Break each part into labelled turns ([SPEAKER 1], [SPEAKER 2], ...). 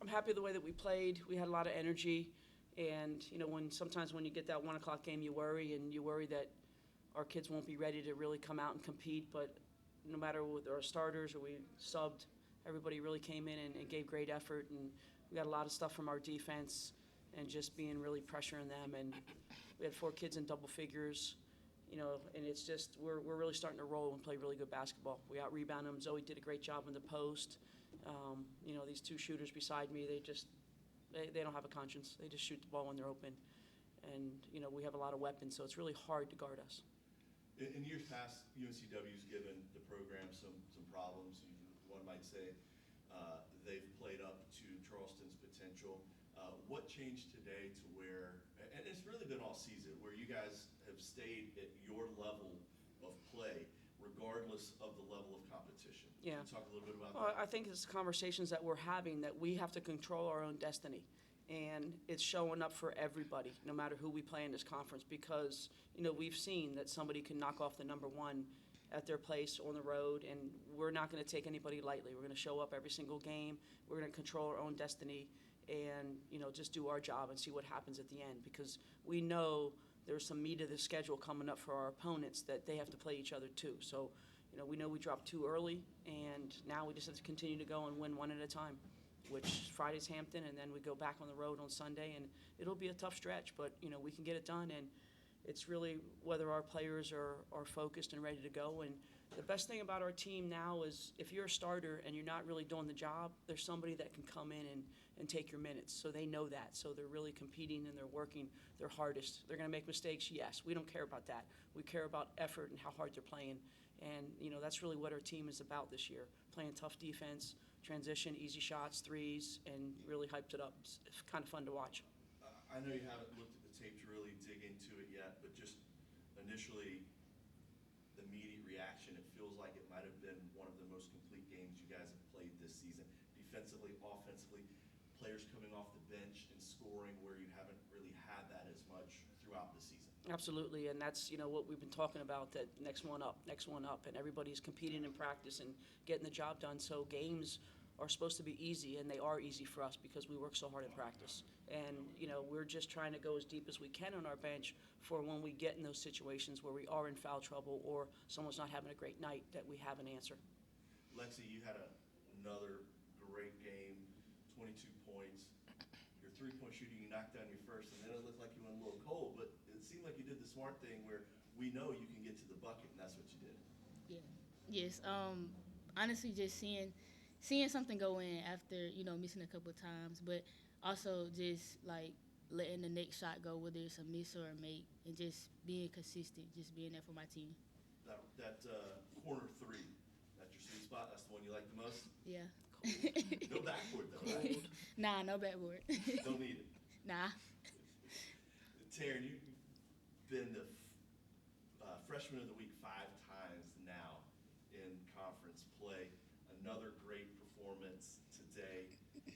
[SPEAKER 1] I'm happy with the way that we played. We had a lot of energy, and sometimes when you get that 1 o'clock game, you worry that our kids won't be ready to really come out and compete. But no matter with our starters or we subbed, everybody really came in and gave great effort, and we got a lot of stuff from our defense and just being really pressuring them. And we had 4 kids in double figures. And it's just we're really starting to roll and play really good basketball. We out-rebound them. Zoe did a great job in the post. These 2 shooters beside me, they don't have a conscience. They just shoot the ball when they're open. And, we have a lot of weapons, so it's really hard to guard us.
[SPEAKER 2] In years past, UNCW's given the program some problems. One might say they've played up to Charleston's potential. What changed today to where, and it's really been all season, where you guys have stayed at your level of play regardless of the level of competition?
[SPEAKER 1] Yeah.
[SPEAKER 2] Can you talk a little bit about
[SPEAKER 1] Well,
[SPEAKER 2] that?
[SPEAKER 1] I think it's conversations that we're having that we have to control our own destiny. And it's showing up for everybody, no matter who we play in this conference, because, we've seen that somebody can knock off the number 1 at their place on the road, and we're not going to take anybody lightly. We're going to show up every single game. We're going to control our own destiny and, just do our job and see what happens at the end, because we know there's some meat of the schedule coming up for our opponents that they have to play each other too. So, we know we dropped 2 early, and now we just have to continue to go and win 1 at a time, which Friday's Hampton, and then we go back on the road on Sunday, and it'll be a tough stretch, but, we can get it done, and it's really whether our players are focused and ready to go. And the best thing about our team now is if you're a starter and you're not really doing the job, there's somebody that can come in and take your minutes. So they know that. So they're really competing and they're working their hardest. They're going to make mistakes, yes. We don't care about that. We care about effort and how hard they're playing. And, that's really what our team is about this year, playing tough defense, transition, easy shots, threes, and really hyped it up. It's kind of fun to watch.
[SPEAKER 2] I know you haven't looked at the tape to really dig into it yet, but just initially, the immediate reaction, it feels like it might have been one of the most complete games you guys have played this season. Defensively, offensively, players coming off the bench and scoring where you haven't really had that as much throughout the season.
[SPEAKER 1] Absolutely, and that's what we've been talking about, that next one up, and everybody's competing in practice and getting the job done. So games are supposed to be easy, and they are easy for us because we work so hard in practice. And, we're just trying to go as deep as we can on our bench for when we get in those situations where we are in foul trouble or someone's not having a great night, that we have an answer.
[SPEAKER 2] Lexi, you had another great game, 22 points. Your 3-point shooting, you knocked down your first, and then it looked like you went a little cold, but it seemed like you did the smart thing where we know you can get to the bucket, and that's what you did.
[SPEAKER 3] Yeah. Yes. Honestly, just seeing something go in after, missing a couple of times, but also just, letting the next shot go, whether it's a miss or a make, and just being consistent, just being there for my team.
[SPEAKER 2] That corner 3, that's your sweet spot? That's the one you like the most?
[SPEAKER 3] Yeah.
[SPEAKER 2] No backboard, though, right?
[SPEAKER 3] Nah, no backboard.
[SPEAKER 2] Don't need it.
[SPEAKER 3] Nah.
[SPEAKER 2] Taryn, you've been the freshman of the week 5 times now in conference play. Another great performance today.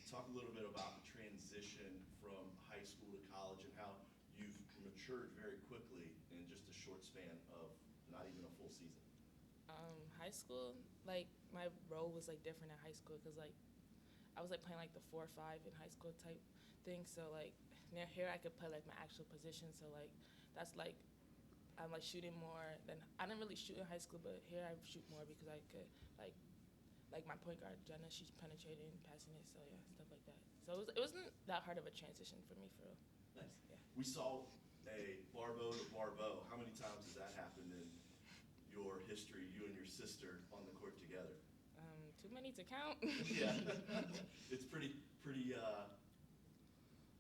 [SPEAKER 2] Talk a little bit about the transition from high school to college and how you've matured very quickly in just a short span of not even a full season.
[SPEAKER 4] High school, my role was different in high school because I was playing the 4 or 5 in high school type thing. So now here I could play my actual position. So that's I'm shooting more than I didn't really shoot in high school, but here I shoot more because I could my point guard Jenna, she's penetrating, passing it, so yeah, stuff like that. So it wasn't that hard of a transition for me, for real.
[SPEAKER 2] Nice.
[SPEAKER 4] Yeah.
[SPEAKER 2] We saw a Barbeau to Barbeau. How many times has that happened in your history, you and your sister on the court together?
[SPEAKER 4] Too many to count.
[SPEAKER 2] Yeah, it's pretty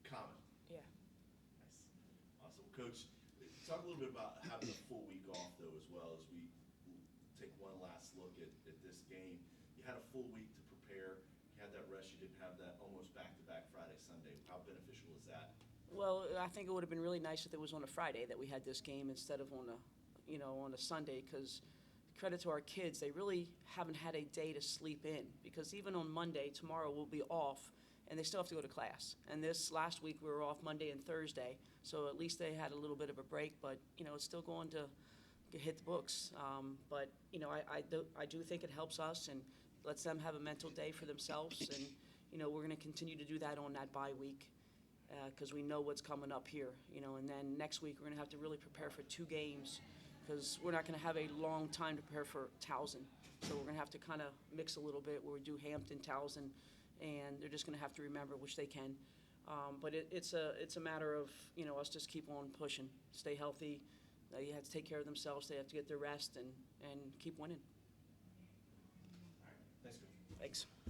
[SPEAKER 2] common.
[SPEAKER 4] Yeah.
[SPEAKER 2] Nice, awesome. Coach, talk a little bit about having a full week off though, as well as we take one last look at this game. You had a full week to prepare. You had that rest. You didn't have that almost back-to-back Friday, Sunday. How beneficial is that?
[SPEAKER 1] Well, I think it would have been really nice if it was on a Friday that we had this game instead of on a Sunday, because credit to our kids, they really haven't had a day to sleep in, because even on Monday, tomorrow we'll be off, and they still have to go to class. And this last week we were off Monday and Thursday, so at least they had a little bit of a break, but, it's still going to hit the books. But, I do think it helps us and lets them have a mental day for themselves. And, we're going to continue to do that on that bye week because we know what's coming up here, and then next week we're going to have to really prepare for 2 games because we're not going to have a long time to prepare for Towson. So we're going to have to kind of mix a little bit where we do Hampton, Towson, and they're just going to have to remember, which they can. But it's a matter of, us just keep on pushing, stay healthy. They have to take care of themselves. They have to get their rest and keep winning.
[SPEAKER 2] All right, thanks, Coach.
[SPEAKER 1] Thanks.